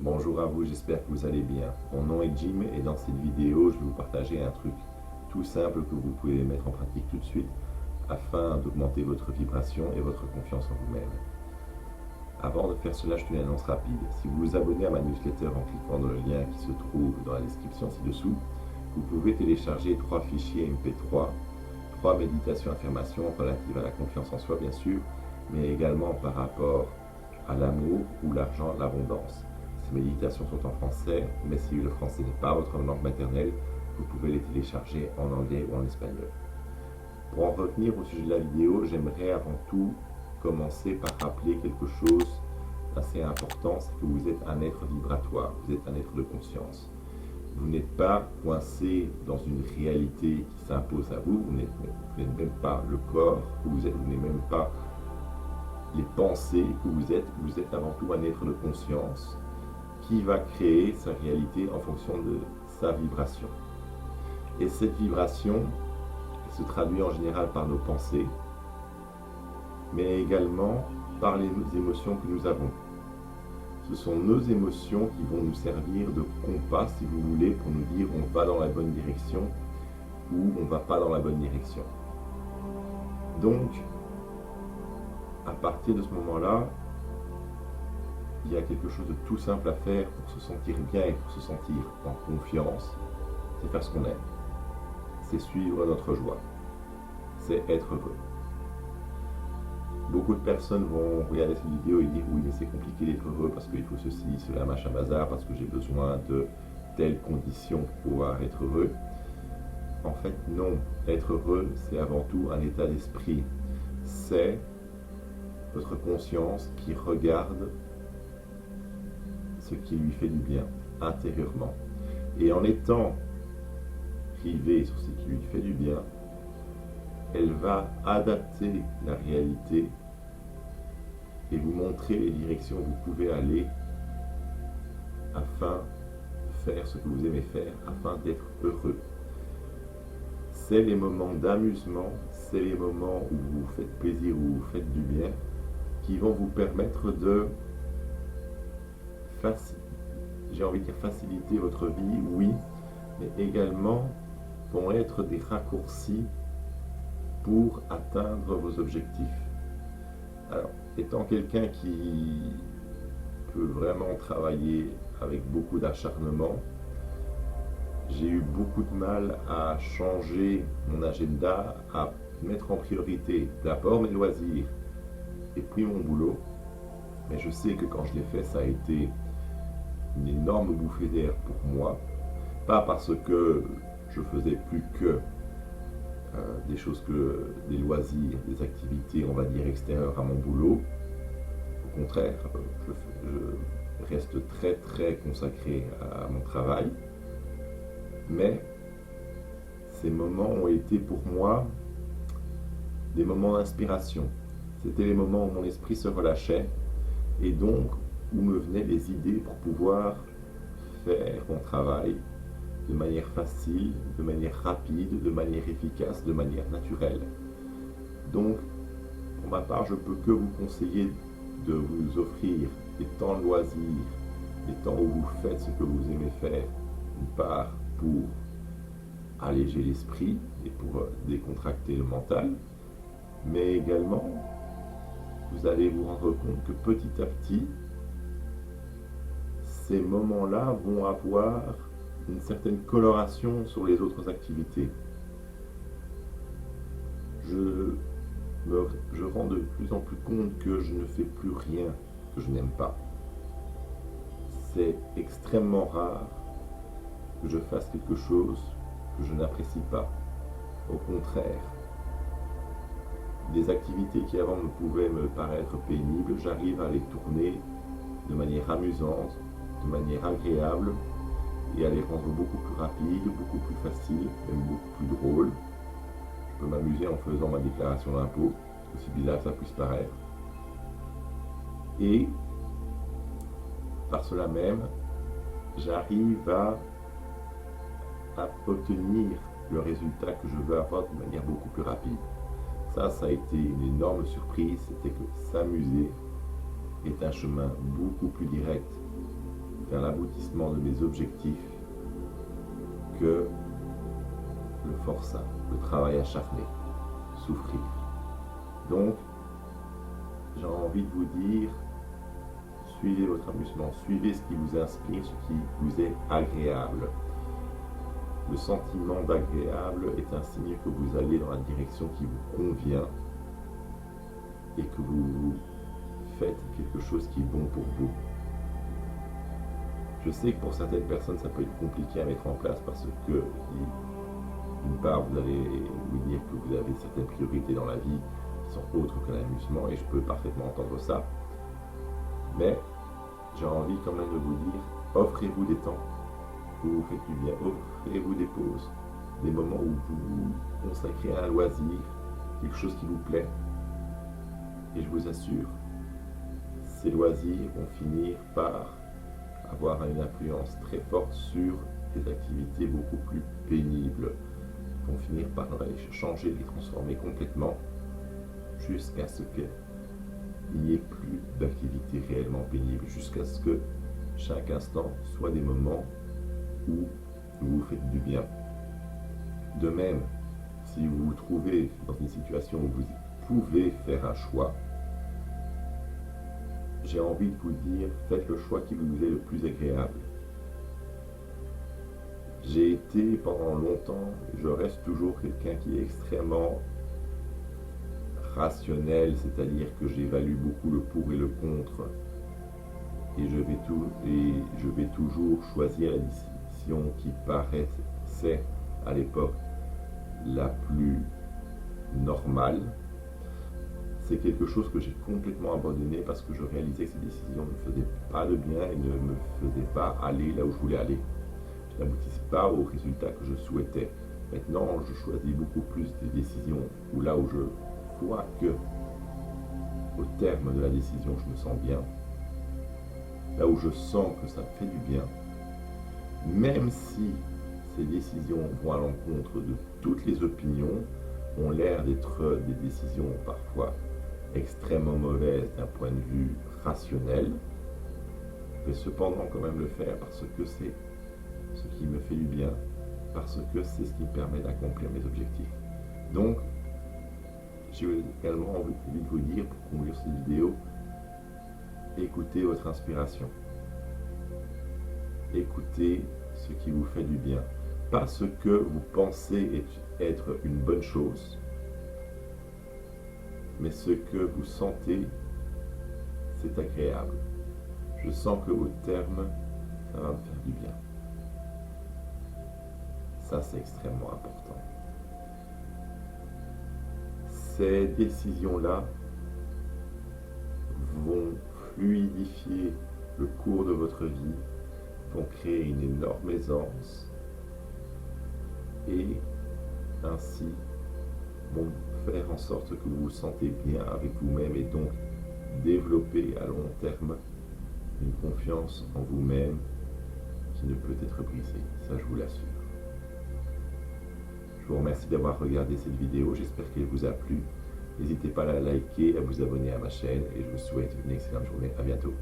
Bonjour à vous, j'espère que vous allez bien. Mon nom est Jim et dans cette vidéo, je vais vous partager un truc tout simple que vous pouvez mettre en pratique tout de suite afin d'augmenter votre vibration et votre confiance en vous-même. Avant de faire cela, je fais une annonce rapide. Si vous vous abonnez à ma newsletter en cliquant dans le lien qui se trouve dans la description ci-dessous, vous pouvez télécharger 3 fichiers MP3, 3 méditations affirmations relatives à la confiance en soi bien sûr, mais également par rapport à l'amour ou l'argent, l'abondance. Ces méditations sont en français, mais si le français n'est pas votre langue maternelle, vous pouvez les télécharger en anglais ou en espagnol. Pour en revenir au sujet de la vidéo, j'aimerais avant tout commencer par rappeler quelque chose d'assez important, c'est que vous êtes un être vibratoire, vous êtes un être de conscience. Vous n'êtes pas coincé dans une réalité qui s'impose à vous, vous n'êtes même pas le corps que vous êtes, vous n'êtes même pas les pensées que vous êtes avant tout un être de conscience qui va créer sa réalité en fonction de sa vibration. Et cette vibration se traduit en général par nos pensées, mais également par les émotions que nous avons. Ce sont nos émotions qui vont nous servir de compas, si vous voulez, pour nous dire on va dans la bonne direction ou on ne va pas dans la bonne direction. Donc, à partir de ce moment-là, il y a quelque chose de tout simple à faire pour se sentir bien et pour se sentir en confiance. C'est faire ce qu'on aime. C'est suivre notre joie. C'est être heureux. Beaucoup de personnes vont regarder cette vidéo et dire oui mais c'est compliqué d'être heureux parce qu'il faut ceci, cela, machin bazar, parce que j'ai besoin de telles conditions pour pouvoir être heureux. En fait non, être heureux c'est avant tout un état d'esprit. C'est votre conscience qui regarde ce qui lui fait du bien intérieurement. Et en étant privée sur ce qui lui fait du bien, elle va adapter la réalité et vous montrer les directions où vous pouvez aller afin de faire ce que vous aimez faire, afin d'être heureux. C'est les moments d'amusement, c'est les moments où vous vous faites plaisir, où vous faites du bien, qui vont vous permettre de, j'ai envie de dire faciliter votre vie, oui, mais également vont être des raccourcis pour atteindre vos objectifs. Alors, étant quelqu'un qui peut vraiment travailler avec beaucoup d'acharnement, j'ai eu beaucoup de mal à changer mon agenda, à mettre en priorité d'abord mes loisirs et puis mon boulot. Mais je sais que quand je l'ai fait, ça a été une énorme bouffée d'air pour moi. Pas parce que je faisais plus que des choses que des loisirs, des activités, on va dire, extérieures à mon boulot. Au contraire, je reste très très consacré à mon travail. Mais ces moments ont été pour moi des moments d'inspiration. C'était les moments où mon esprit se relâchait et donc où me venaient les idées pour pouvoir faire mon travail de manière facile, de manière rapide, de manière efficace, de manière naturelle. Donc, pour ma part, je ne peux que vous conseiller de vous offrir des temps de loisirs, des temps où vous faites ce que vous aimez faire, d'une part pour alléger l'esprit et pour décontracter le mental, mais également, vous allez vous rendre compte que petit à petit, ces moments-là vont avoir une certaine coloration sur les autres activités. Je rends de plus en plus compte que je ne fais plus rien que je n'aime pas. C'est extrêmement rare que je fasse quelque chose que je n'apprécie pas. Au contraire, des activités qui avant me pouvaient me paraître pénibles, j'arrive à les tourner de manière amusante, de manière agréable, et à les rendre beaucoup plus rapides, beaucoup plus faciles, même beaucoup plus drôles. Je peux m'amuser en faisant ma déclaration d'impôt, aussi bizarre que ça puisse paraître. Et par cela même, j'arrive à obtenir le résultat que je veux avoir de manière beaucoup plus rapide. Ça a été une énorme surprise, c'était que s'amuser est un chemin beaucoup plus direct vers l'aboutissement de mes objectifs que le forçat, le travail acharné, souffrir. Donc, j'ai envie de vous dire, suivez votre amusement, suivez ce qui vous inspire, ce qui vous est agréable. Le sentiment d'agréable est un signe que vous allez dans la direction qui vous convient et que vous faites quelque chose qui est bon pour vous. Je sais que pour certaines personnes, ça peut être compliqué à mettre en place parce que, d'une part, vous allez vous dire que vous avez certaines priorités dans la vie qui sont autres que l'amusement, et je peux parfaitement entendre ça. Mais j'ai envie quand même de vous dire, offrez-vous des temps où vous faites du bien, offrez-vous des pauses, des moments où vous vous consacrez à un loisir, quelque chose qui vous plaît. Et je vous assure, ces loisirs vont finir par avoir une influence très forte sur des activités beaucoup plus pénibles, vont finir par les changer, les transformer complètement, jusqu'à ce qu'il n'y ait plus d'activité réellement pénible, jusqu'à ce que chaque instant soit des moments où vous vous faites du bien. De même, si vous vous trouvez dans une situation où vous pouvez faire un choix, j'ai envie de vous dire, faites le choix qui vous est le plus agréable. J'ai été pendant longtemps, je reste toujours quelqu'un qui est extrêmement rationnel, c'est-à-dire que j'évalue beaucoup le pour et le contre, et je vais toujours choisir la décision qui paraissait à l'époque la plus normale. C'est quelque chose que j'ai complètement abandonné parce que je réalisais que ces décisions ne me faisaient pas de bien et ne me faisaient pas aller là où je voulais aller. Je n'aboutissais pas au résultat que je souhaitais. Maintenant, je choisis beaucoup plus des décisions où là où je vois que au terme de la décision, je me sens bien, là où je sens que ça me fait du bien, même si ces décisions vont à l'encontre de toutes les opinions, ont l'air d'être des décisions parfois extrêmement mauvaises d'un point de vue rationnel, je vais cependant quand même le faire parce que c'est ce qui me fait du bien, parce que c'est ce qui me permet d'accomplir mes objectifs. Donc, j'ai également envie de vous dire, pour conclure cette vidéo, écoutez votre inspiration. Écoutez ce qui vous fait du bien. Pas ce que vous pensez être une bonne chose, mais ce que vous sentez, c'est agréable. Je sens qu'au terme, ça va me faire du bien. Ça, c'est extrêmement important. Ces décisions-là vont fluidifier le cours de votre vie, vont créer une énorme aisance et ainsi vont faire en sorte que vous vous sentez bien avec vous-même et donc développer à long terme une confiance en vous-même qui ne peut être brisée. Ça, je vous l'assure. Je vous remercie d'avoir regardé cette vidéo, j'espère qu'elle vous a plu. N'hésitez pas à la liker, à vous abonner à ma chaîne et je vous souhaite une excellente journée. À bientôt.